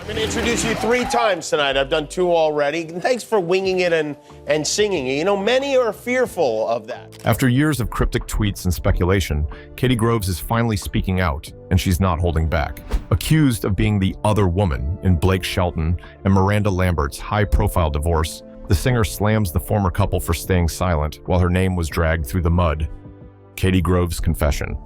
I'm going to introduce you 3 times tonight. I've done 2 already. Thanks for winging it and singing it. You know, many are fearful of that. After years of cryptic tweets and speculation, Katie Groves is finally speaking out, and she's not holding back. Accused of being the other woman in Blake Shelton and Miranda Lambert's high-profile divorce, the singer slams the former couple for staying silent while her name was dragged through the mud. Katie Groves' confession.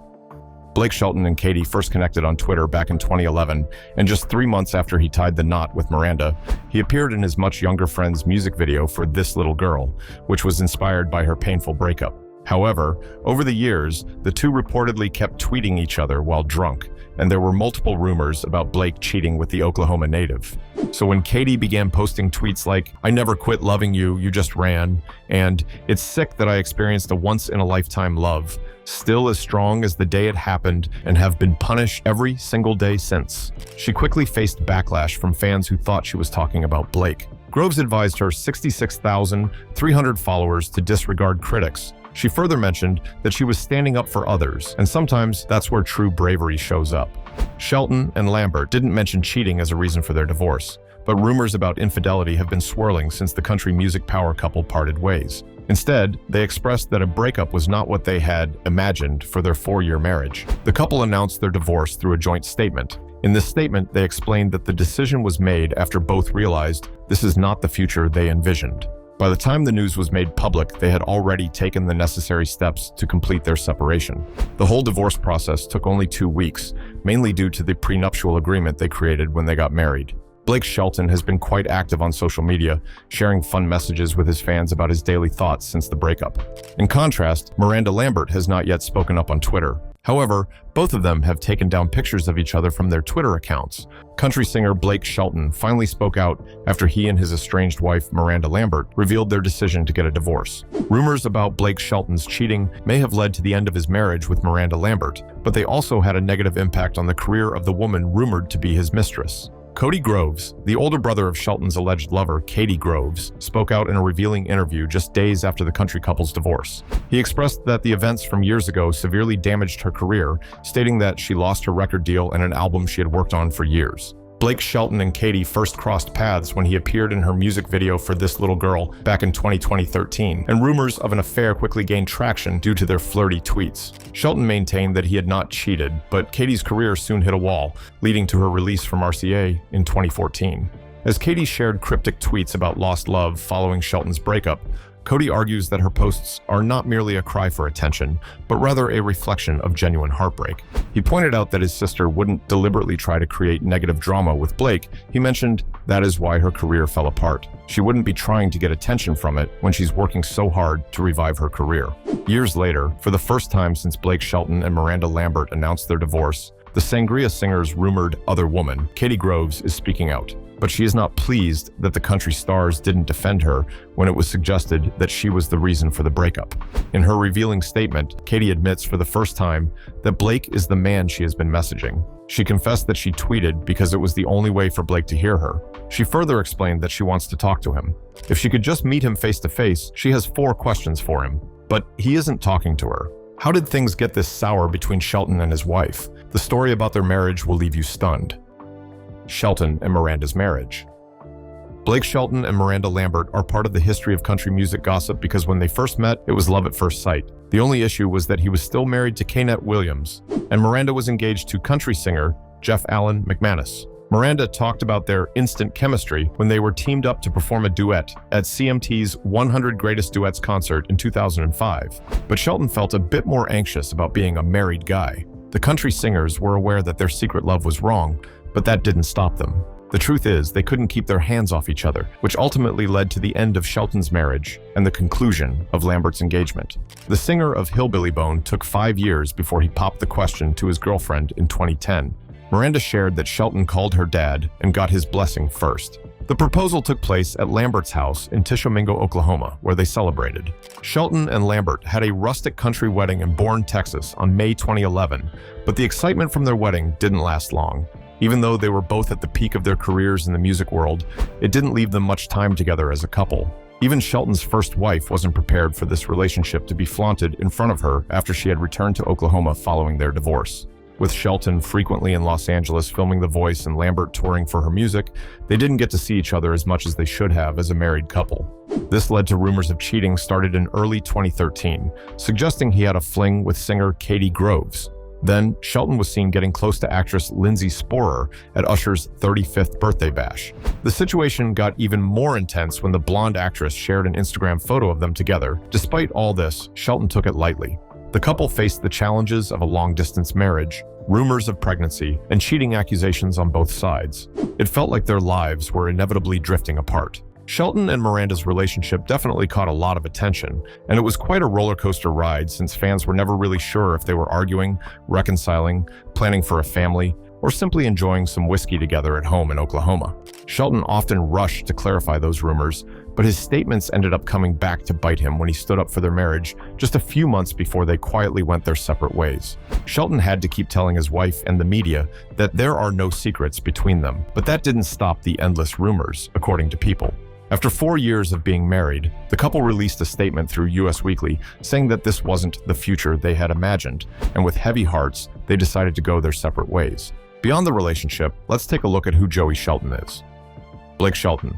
Blake Shelton and Katie first connected on Twitter back in 2011, and just 3 months after he tied the knot with Miranda, he appeared in his much younger friend's music video for This Little Girl, which was inspired by her painful breakup. However, over the years, the two reportedly kept tweeting each other while drunk, and there were multiple rumors about Blake cheating with the Oklahoma native. So when Katie began posting tweets like, "I never quit loving you, you just ran," and "It's sick that I experienced a once-in-a-lifetime love," still as strong as the day it happened and have been punished every single day since, she quickly faced backlash from fans who thought she was talking about Blake. Groves advised her 66,300 followers to disregard critics. She further mentioned that she was standing up for others, and sometimes that's where true bravery shows up. Shelton and Lambert didn't mention cheating as a reason for their divorce, but rumors about infidelity have been swirling since the country music power couple parted ways. Instead, they expressed that a breakup was not what they had imagined for their 4-year marriage. The couple announced their divorce through a joint statement. In this statement, they explained that the decision was made after both realized this is not the future they envisioned. By the time the news was made public, they had already taken the necessary steps to complete their separation. The whole divorce process took only 2 weeks, mainly due to the prenuptial agreement they created when they got married. Blake Shelton has been quite active on social media, sharing fun messages with his fans about his daily thoughts since the breakup. In contrast, Miranda Lambert has not yet spoken up on Twitter. However, both of them have taken down pictures of each other from their Twitter accounts. Country singer Blake Shelton finally spoke out after he and his estranged wife, Miranda Lambert, revealed their decision to get a divorce. Rumors about Blake Shelton's cheating may have led to the end of his marriage with Miranda Lambert, but they also had a negative impact on the career of the woman rumored to be his mistress. Cody Groves, the older brother of Shelton's alleged lover, Katie Groves, spoke out in a revealing interview just days after the country couple's divorce. He expressed that the events from years ago severely damaged her career, stating that she lost her record deal and an album she had worked on for years. Blake Shelton and Katie first crossed paths when he appeared in her music video for This Little Girl back in 2013, and rumors of an affair quickly gained traction due to their flirty tweets. Shelton maintained that he had not cheated, but Katie's career soon hit a wall, leading to her release from RCA in 2014. As Katie shared cryptic tweets about lost love following Shelton's breakup, Cody argues that her posts are not merely a cry for attention, but rather a reflection of genuine heartbreak. He pointed out that his sister wouldn't deliberately try to create negative drama with Blake. He mentioned that is why her career fell apart. She wouldn't be trying to get attention from it when she's working so hard to revive her career. Years later, for the first time since Blake Shelton and Miranda Lambert announced their divorce, the Sangria singer's rumored other woman, Katie Groves, is speaking out. But she is not pleased that the country stars didn't defend her when it was suggested that she was the reason for the breakup. In her revealing statement, Katie admits for the first time that Blake is the man she has been messaging. She confessed that she tweeted because it was the only way for Blake to hear her. She further explained that she wants to talk to him. If she could just meet him face to face, she has 4 questions for him. But he isn't talking to her. How did things get this sour between Shelton and his wife? The story about their marriage will leave you stunned. Shelton and Miranda's marriage. Blake Shelton and Miranda Lambert are part of the history of country music gossip because when they first met, it was love at first sight. The only issue was that he was still married to Kynette Williams, and Miranda was engaged to country singer Jeff Allen McManus. Miranda talked about their instant chemistry when they were teamed up to perform a duet at CMT's 100 Greatest Duets concert in 2005. But Shelton felt a bit more anxious about being a married guy. The country singers were aware that their secret love was wrong, but that didn't stop them. The truth is, they couldn't keep their hands off each other, which ultimately led to the end of Shelton's marriage and the conclusion of Lambert's engagement. The singer of Hillbilly Bone took 5 years before he popped the question to his girlfriend in 2010. Miranda shared that Shelton called her dad and got his blessing first. The proposal took place at Lambert's house in Tishomingo, Oklahoma, where they celebrated. Shelton and Lambert had a rustic country wedding in Bourne, Texas on May 2011, but the excitement from their wedding didn't last long. Even though they were both at the peak of their careers in the music world, it didn't leave them much time together as a couple. Even Shelton's first wife wasn't prepared for this relationship to be flaunted in front of her after she had returned to Oklahoma following their divorce. With Shelton frequently in Los Angeles filming The Voice and Lambert touring for her music, they didn't get to see each other as much as they should have as a married couple. This led to rumors of cheating started in early 2013, suggesting he had a fling with singer Katie Groves. Then, Shelton was seen getting close to actress Lindsay Sporer at Usher's 35th birthday bash. The situation got even more intense when the blonde actress shared an Instagram photo of them together. Despite all this, Shelton took it lightly. The couple faced the challenges of a long-distance marriage, rumors of pregnancy, and cheating accusations on both sides. It felt like their lives were inevitably drifting apart. Shelton and Miranda's relationship definitely caught a lot of attention, and it was quite a roller coaster ride since fans were never really sure if they were arguing, reconciling, planning for a family, or simply enjoying some whiskey together at home in Oklahoma. Shelton often rushed to clarify those rumors, but his statements ended up coming back to bite him when he stood up for their marriage just a few months before they quietly went their separate ways. Shelton had to keep telling his wife and the media that there are no secrets between them, but that didn't stop the endless rumors, according to People. After 4 years of being married, the couple released a statement through US Weekly saying that this wasn't the future they had imagined, and with heavy hearts, they decided to go their separate ways. Beyond the relationship, let's take a look at who Joey Shelton is. Blake Shelton.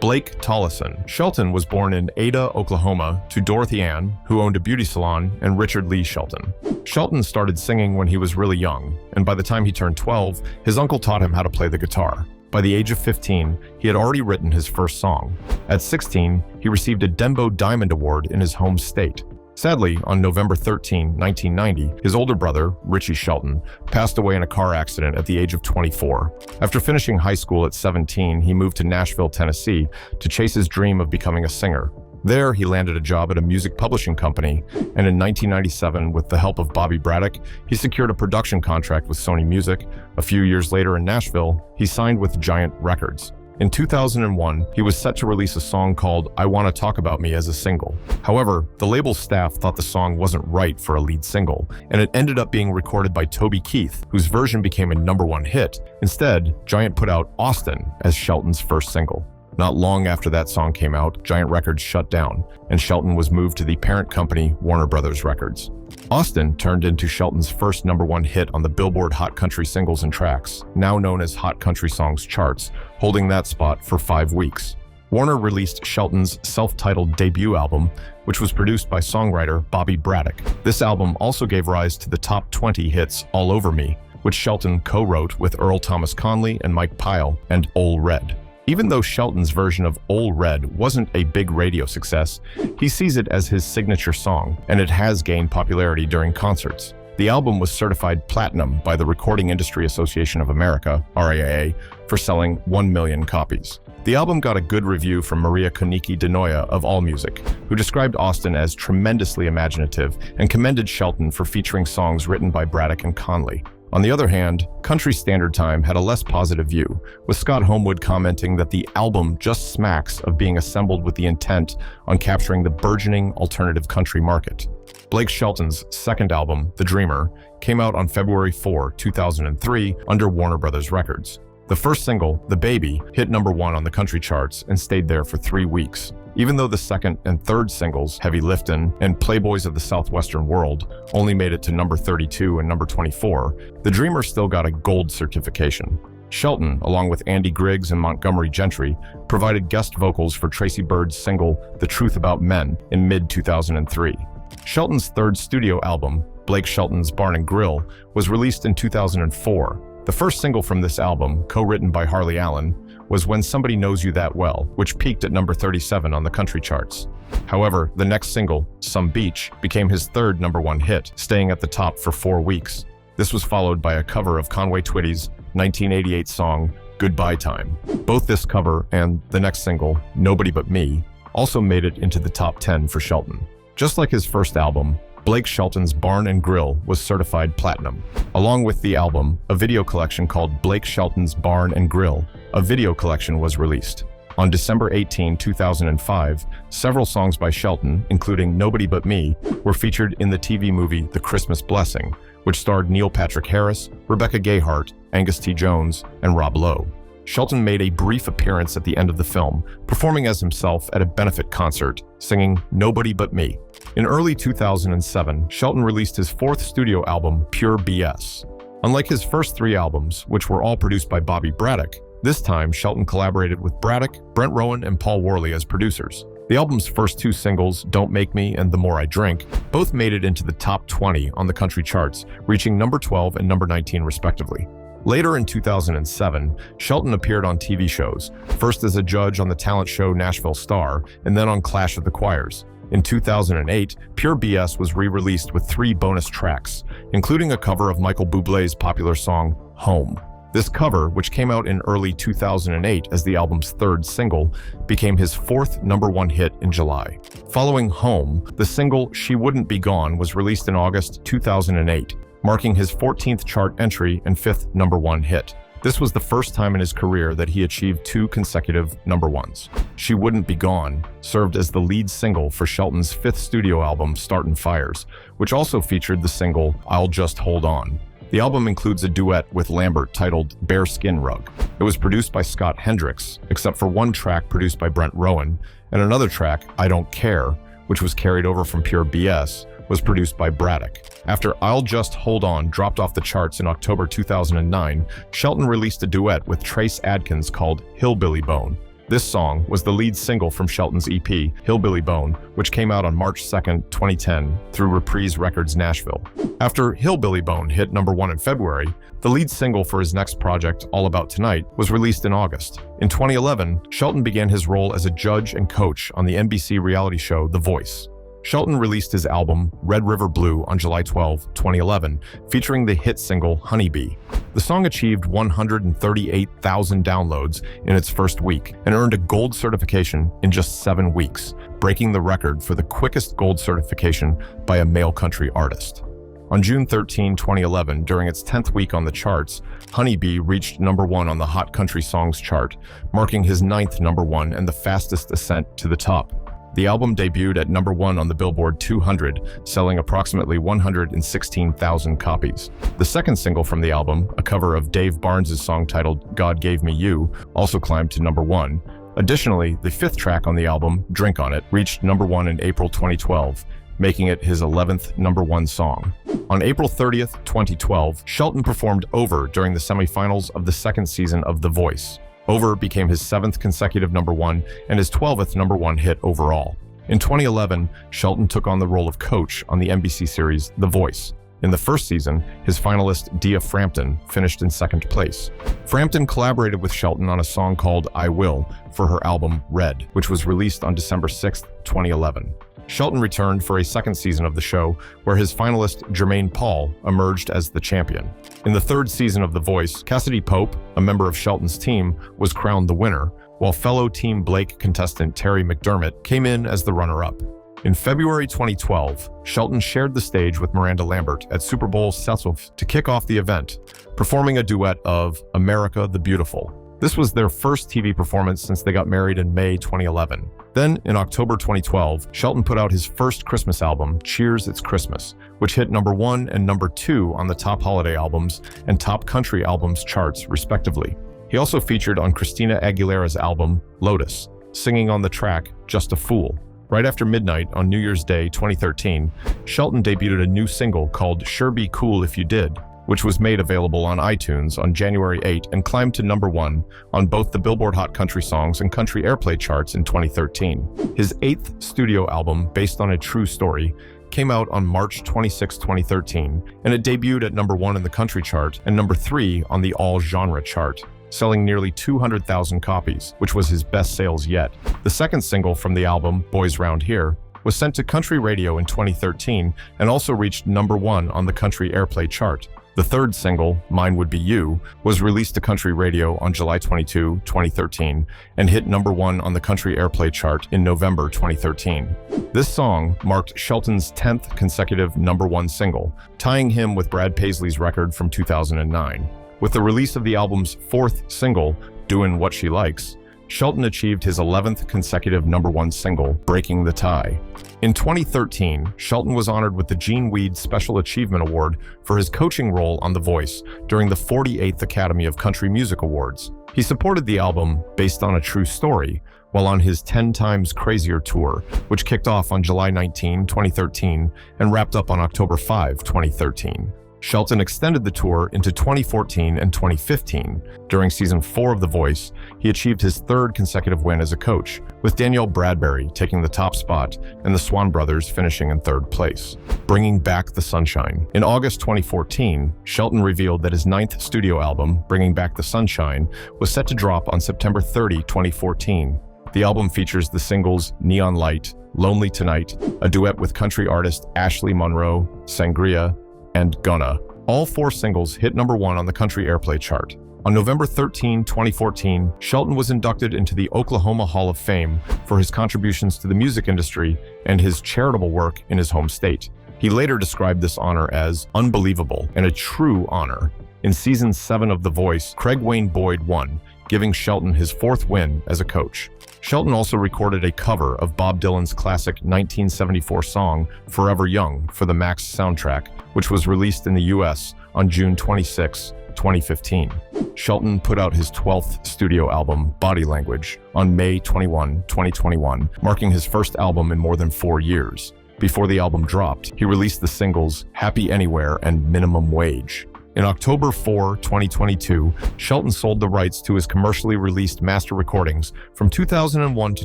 Blake Tollison. Shelton was born in Ada, Oklahoma, to Dorothy Ann, who owned a beauty salon, and Richard Lee Shelton. Shelton started singing when he was really young, and by the time he turned 12, his uncle taught him how to play the guitar. By the age of 15, he had already written his first song. At 16, he received a Dembo Diamond Award in his home state. Sadly, on November 13, 1990, his older brother, Richie Shelton, passed away in a car accident at the age of 24. After finishing high school at 17, he moved to Nashville, Tennessee, to chase his dream of becoming a singer. There, he landed a job at a music publishing company, and in 1997, with the help of Bobby Braddock, he secured a production contract with Sony Music. A few years later in Nashville, he signed with Giant Records. In 2001, he was set to release a song called I Wanna Talk About Me as a single. However, the label staff thought the song wasn't right for a lead single, and it ended up being recorded by Toby Keith, whose version became a #1 hit. Instead, Giant put out Austin as Shelton's first single. Not long after that song came out, Giant Records shut down, and Shelton was moved to the parent company, Warner Brothers Records. Austin turned into Shelton's first #1 hit on the Billboard Hot Country Singles and Tracks, now known as Hot Country Songs charts, holding that spot for 5 weeks. Warner released Shelton's self-titled debut album, which was produced by songwriter Bobby Braddock. This album also gave rise to the top 20 hits All Over Me, which Shelton co-wrote with Earl Thomas Conley and Mike Pyle, and Ole Red. Even though Shelton's version of Ole Red wasn't a big radio success, he sees it as his signature song, and it has gained popularity during concerts. The album was certified platinum by the Recording Industry Association of America, RIAA, for selling 1 million copies. The album got a good review from Maria Koniki Denoya of AllMusic, who described Austin as tremendously imaginative and commended Shelton for featuring songs written by Braddock and Conley. On the other hand, Country Standard Time had a less positive view, with Scott Homewood commenting that the album just smacks of being assembled with the intent on capturing the burgeoning alternative country market. Blake Shelton's second album, The Dreamer, came out on February 4, 2003, under Warner Brothers Records. The first single, The Baby, hit #1 on the country charts and stayed there for 3 weeks. Even though the second and third singles, Heavy Liftin' and Playboys of the Southwestern World, only made it to number 32 and number 24, The Dreamer still got a gold certification. Shelton, along with Andy Griggs and Montgomery Gentry, provided guest vocals for Tracy Bird's single The Truth About Men in mid-2003. Shelton's third studio album, Blake Shelton's Barn and Grill, was released in 2004. The first single from this album, co-written by Harley Allen, was When Somebody Knows You That Well, which peaked at number 37 on the country charts. However, the next single, Some Beach, became his third #1 hit, staying at the top for 4 weeks. This was followed by a cover of Conway Twitty's 1988 song, Goodbye Time. Both this cover and the next single, Nobody But Me, also made it into the top 10 for Shelton. Just like his first album, Blake Shelton's Barn and Grill was certified platinum. Along with the album, a video collection called Blake Shelton's Barn and Grill, a video collection was released. On December 18, 2005, several songs by Shelton, including Nobody But Me, were featured in the TV movie The Christmas Blessing, which starred Neil Patrick Harris, Rebecca Gayheart, Angus T. Jones, and Rob Lowe. Shelton made a brief appearance at the end of the film, performing as himself at a benefit concert, singing Nobody But Me. In early 2007, Shelton released his fourth studio album, Pure BS. Unlike his first 3 albums, which were all produced by Bobby Braddock, this time Shelton collaborated with Braddock, Brent Rowan, and Paul Worley as producers. The album's first 2 singles, Don't Make Me and The More I Drink, both made it into the top 20 on the country charts, reaching number 12 and number 19 respectively. Later in 2007, Shelton appeared on TV shows, first as a judge on the talent show Nashville Star, and then on Clash of the Choirs. In 2008, Pure BS was re-released with 3 bonus tracks, including a cover of Michael Bublé's popular song, Home. This cover, which came out in early 2008 as the album's 3rd single, became his 4th number 1 hit in July. Following Home, the single She Wouldn't Be Gone was released in August 2008, marking his 14th chart entry and 5th number 1 hit. This was the first time in his career that he achieved 2 consecutive number 1s. She Wouldn't Be Gone served as the lead single for Shelton's 5th studio album, Startin' Fires, which also featured the single I'll Just Hold On. The album includes a duet with Lambert titled Bare Skin Rug. It was produced by Scott Hendricks, except for 1 track produced by Brent Rowan, and another track, I Don't Care, which was carried over from Pure BS, was produced by Braddock. After I'll Just Hold On dropped off the charts in October 2009, Shelton released a duet with Trace Adkins called Hillbilly Bone. This song was the lead single from Shelton's EP, Hillbilly Bone, which came out on March 2, 2010, through Reprise Records Nashville. After Hillbilly Bone hit number 1 in February, the lead single for his next project, All About Tonight, was released in August. In 2011, Shelton began his role as a judge and coach on the NBC reality show The Voice. Shelton released his album, Red River Blue, on July 12, 2011, featuring the hit single Honeybee. The song achieved 138,000 downloads in its first week and earned a gold certification in just 7 weeks, breaking the record for the quickest gold certification by a male country artist. On June 13, 2011, during its 10th week on the charts, Honeybee reached number 1 on the Hot Country Songs chart, marking his 9th number 1 and the fastest ascent to the top. The album debuted at number 1 on the Billboard 200, selling approximately 116,000 copies. The second single from the album, a cover of Dave Barnes' song titled God Gave Me You, also climbed to number 1. Additionally, the 5th track on the album, Drink On It, reached number 1 in April 2012, making it his 11th number 1 song. On April 30th, 2012, Shelton performed Over during the semifinals of the 2nd season of The Voice. Over became his 7th consecutive number 1 and his 12th number 1 hit overall. In 2011, Shelton took on the role of coach on the NBC series The Voice. In the first season, his finalist Dia Frampton finished in 2nd place. Frampton collaborated with Shelton on a song called I Will for her album Red, which was released on December 6, 2011. Shelton returned for a 2nd season of the show, where his finalist Jermaine Paul emerged as the champion. In the 3rd season of The Voice, Cassidy Pope, a member of Shelton's team, was crowned the winner, while fellow Team Blake contestant Terry McDermott came in as the runner-up. In February 2012, Shelton shared the stage with Miranda Lambert at Super Bowl Sessof to kick off the event, performing a duet of America the Beautiful. This was their first TV performance since they got married in May 2011. Then, in October 2012, Shelton put out his first Christmas album, Cheers It's Christmas, which hit number 1 and number 2 on the top holiday albums and top country albums charts, respectively. He also featured on Christina Aguilera's album, Lotus, singing on the track Just a Fool. Right after midnight on New Year's Day 2013, Shelton debuted a new single called Sure Be Cool If You Did, which was made available on iTunes on January 8 and climbed to number 1 on both the Billboard Hot Country Songs and Country Airplay charts in 2013. His 8th studio album, based on a true story, came out on March 26, 2013, and it debuted at number 1 in the country chart and number 3 on the all genre chart, selling nearly 200,000 copies, which was his best sales yet. The 2nd single from the album, Boys Round Here, was sent to country radio in 2013 and also reached number 1 on the Country Airplay chart. The 3rd single, Mine Would Be You, was released to country radio on July 22, 2013, and hit number 1 on the Country Airplay chart in November 2013. This song marked Shelton's 10th consecutive number 1 single, tying him with Brad Paisley's record from 2009. With the release of the album's 4th single, Doin' What She Likes, Shelton achieved his 11th consecutive number 1 single, breaking the tie. In 2013, Shelton was honored with the Gene Weed Special Achievement Award for his coaching role on The Voice during the 48th Academy of Country Music Awards. He supported the album Based on a True Story while on his 10 Times Crazier tour, which kicked off on July 19, 2013, and wrapped up on October 5, 2013. Shelton extended the tour into 2014 and 2015. During season 4 of The Voice, he achieved his third consecutive win as a coach, with Danielle Bradbury taking the top spot and the Swan brothers finishing in third place. Bringing Back the Sunshine. In August 2014, Shelton revealed that his 9th studio album, Bringing Back the Sunshine, was set to drop on September 30, 2014. The album features the singles Neon Light, Lonely Tonight, a duet with country artist Ashley Monroe, Sangria, and Gonna. All 4 singles hit #1 on the country airplay chart. On November 13, 2014, Shelton was inducted into the Oklahoma Hall of Fame for his contributions to the music industry and his charitable work in his home state. He later described this honor as unbelievable and a true honor. In season 7 of The Voice, Craig Wayne Boyd won, giving Shelton his 4th win as a coach. Shelton also recorded a cover of Bob Dylan's classic 1974 song, Forever Young, for the Max soundtrack, which was released in the US on June 26, 2015. Shelton put out his 12th studio album, Body Language, on May 21, 2021, marking his first album in more than 4 years. Before the album dropped, he released the singles Happy Anywhere and Minimum Wage. In October 4, 2022, Shelton sold the rights to his commercially released master recordings from 2001 to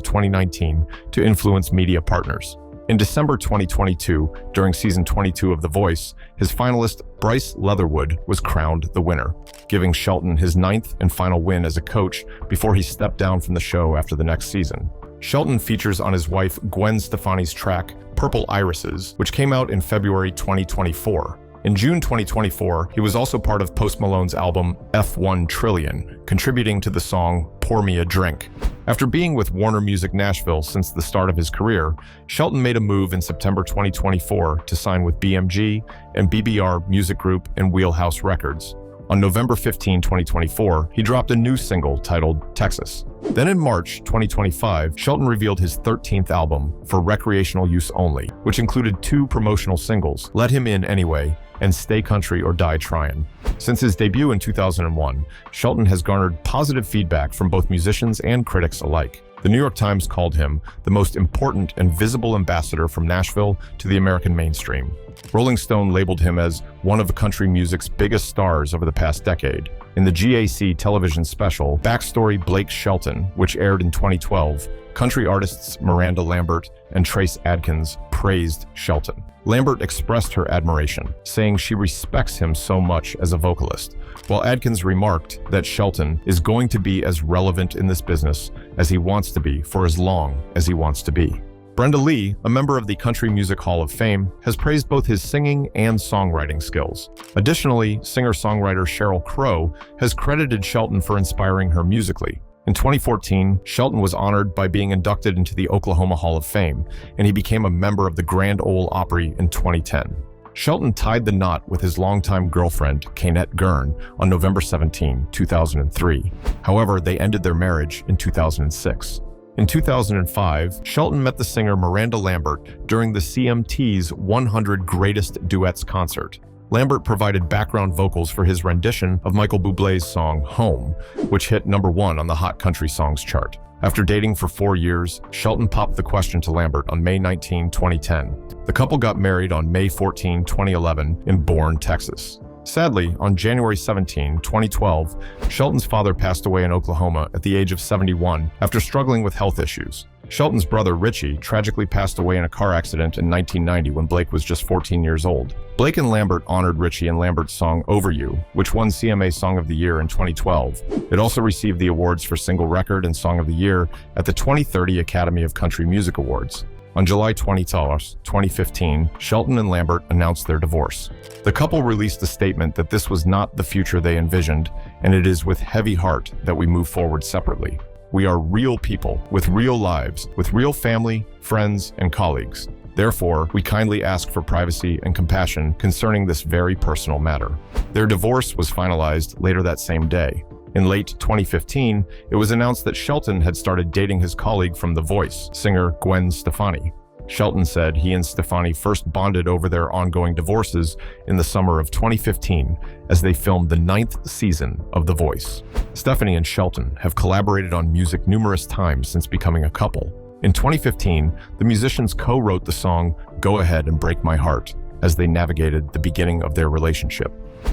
2019 to Influence Media Partners. In December 2022, during season 22 of The Voice, his finalist Bryce Leatherwood was crowned the winner, giving Shelton his 9th and final win as a coach before he stepped down from the show after the next season. Shelton features on his wife Gwen Stefani's track Purple Irises, which came out in February 2024. In June 2024, he was also part of Post Malone's album F1 Trillion, contributing to the song Pour Me a Drink. After being with Warner Music Nashville since the start of his career, Shelton made a move in September 2024 to sign with BMG and BBR Music Group and Wheelhouse Records. On November 15, 2024, he dropped a new single titled Texas. Then in March 2025, Shelton revealed his 13th album, For Recreational Use Only, which included 2 promotional singles, Let Him In Anyway and Stay Country or Die Tryin'. Since his debut in 2001, Shelton has garnered positive feedback from both musicians and critics alike. The New York Times called him the most important and visible ambassador from Nashville to the American mainstream. Rolling Stone labeled him as one of country music's biggest stars over the past decade. In the GAC television special, Backstory Blake Shelton, which aired in 2012, country artists Miranda Lambert and Trace Adkins praised Shelton. Lambert expressed her admiration, saying she respects him so much as a vocalist, while Adkins remarked that Shelton is going to be as relevant in this business as he wants to be for as long as he wants to be. Brenda Lee, a member of the Country Music Hall of Fame, has praised both his singing and songwriting skills. Additionally, singer-songwriter Sheryl Crow has credited Shelton for inspiring her musically. In 2014, Shelton was honored by being inducted into the Oklahoma Hall of Fame, and he became a member of the Grand Ole Opry in 2010. Shelton tied the knot with his longtime girlfriend, Kaynette Gurn, on November 17, 2003. However, they ended their marriage in 2006. In 2005, Shelton met the singer Miranda Lambert during the CMT's 100 Greatest Duets concert. Lambert provided background vocals for his rendition of Michael Bublé's song Home, which hit #1 on the Hot Country Songs chart. After dating for 4 years, Shelton popped the question to Lambert on May 19, 2010. The couple got married on May 14, 2011 in Bourne, Texas. Sadly, on January 17, 2012, Shelton's father passed away in Oklahoma at the age of 71 after struggling with health issues. Shelton's brother, Richie, tragically passed away in a car accident in 1990 when Blake was just 14 years old. Blake and Lambert honored Richie in Lambert's song Over You, which won CMA Song of the Year in 2012. It also received the awards for Single Record and Song of the Year at the 2030 Academy of Country Music Awards. On July 20, 2015, Shelton and Lambert announced their divorce. The couple released a statement that this was not the future they envisioned, and it is with heavy heart that we move forward separately. We are real people with real lives, with real family, friends, and colleagues. Therefore, we kindly ask for privacy and compassion concerning this very personal matter. Their divorce was finalized later that same day. In late 2015, it was announced that Shelton had started dating his colleague from The Voice, singer Gwen Stefani. Shelton said he and Stefani first bonded over their ongoing divorces in the summer of 2015 as they filmed the 9th season of The Voice. Stefani and Shelton have collaborated on music numerous times since becoming a couple. In 2015, the musicians co-wrote the song Go Ahead and Break My Heart, as they navigated the beginning of their relationship.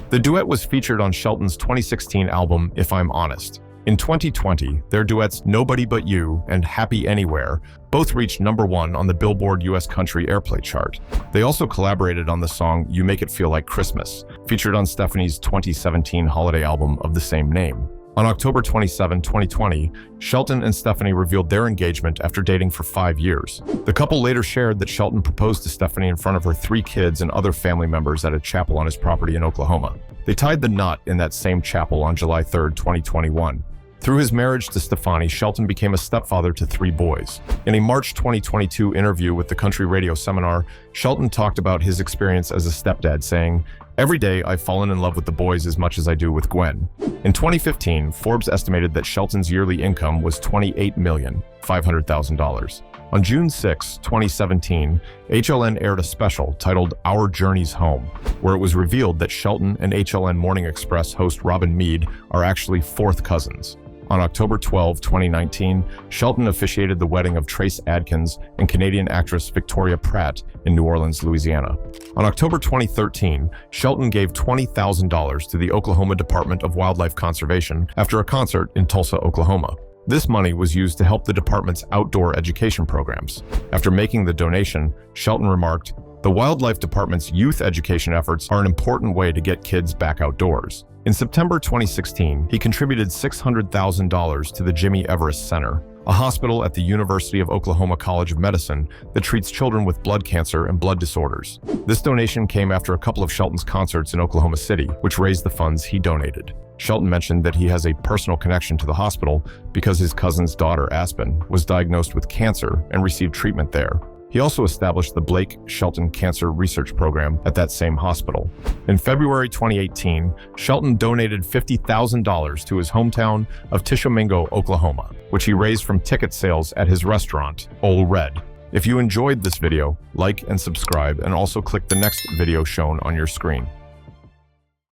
The duet was featured on Shelton's 2016 album, If I'm Honest. In 2020, their duets Nobody But You and Happy Anywhere both reached #1 on the Billboard US Country Airplay chart. They also collaborated on the song You Make It Feel Like Christmas, featured on Stephanie's 2017 holiday album of the same name. On October 27, 2020, Shelton and Stephanie revealed their engagement after dating for 5 years. The couple later shared that Shelton proposed to Stephanie in front of her 3 kids and other family members at a chapel on his property in Oklahoma. They tied the knot in that same chapel on July 3, 2021. Through his marriage to Stephanie, Shelton became a stepfather to 3 boys. In a March 2022 interview with the Country Radio Seminar, Shelton talked about his experience as a stepdad, saying, "Every day I've fallen in love with the boys as much as I do with Gwen." In 2015, Forbes estimated that Shelton's yearly income was $28,500,000. On June 6, 2017, HLN aired a special titled Our Journeys Home, where it was revealed that Shelton and HLN Morning Express host Robin Meade are actually 4th cousins. On October 12, 2019, Shelton officiated the wedding of Trace Adkins and Canadian actress Victoria Pratt in New Orleans, Louisiana. On October 2013, Shelton gave $20,000 to the Oklahoma Department of Wildlife Conservation after a concert in Tulsa, Oklahoma. This money was used to help the department's outdoor education programs. After making the donation, Shelton remarked, "The Wildlife Department's youth education efforts are an important way to get kids back outdoors." In September 2016, he contributed $600,000 to the Jimmy Everest Center, a hospital at the University of Oklahoma College of Medicine that treats children with blood cancer and blood disorders. This donation came after a couple of Shelton's concerts in Oklahoma City, which raised the funds he donated. Shelton mentioned that he has a personal connection to the hospital because his cousin's daughter, Aspen, was diagnosed with cancer and received treatment there. He also established the Blake Shelton Cancer Research Program at that same hospital. In February 2018, Shelton donated $50,000 to his hometown of Tishomingo, Oklahoma, which he raised from ticket sales at his restaurant, Ole Red. If you enjoyed this video, like and subscribe, and also click the next video shown on your screen.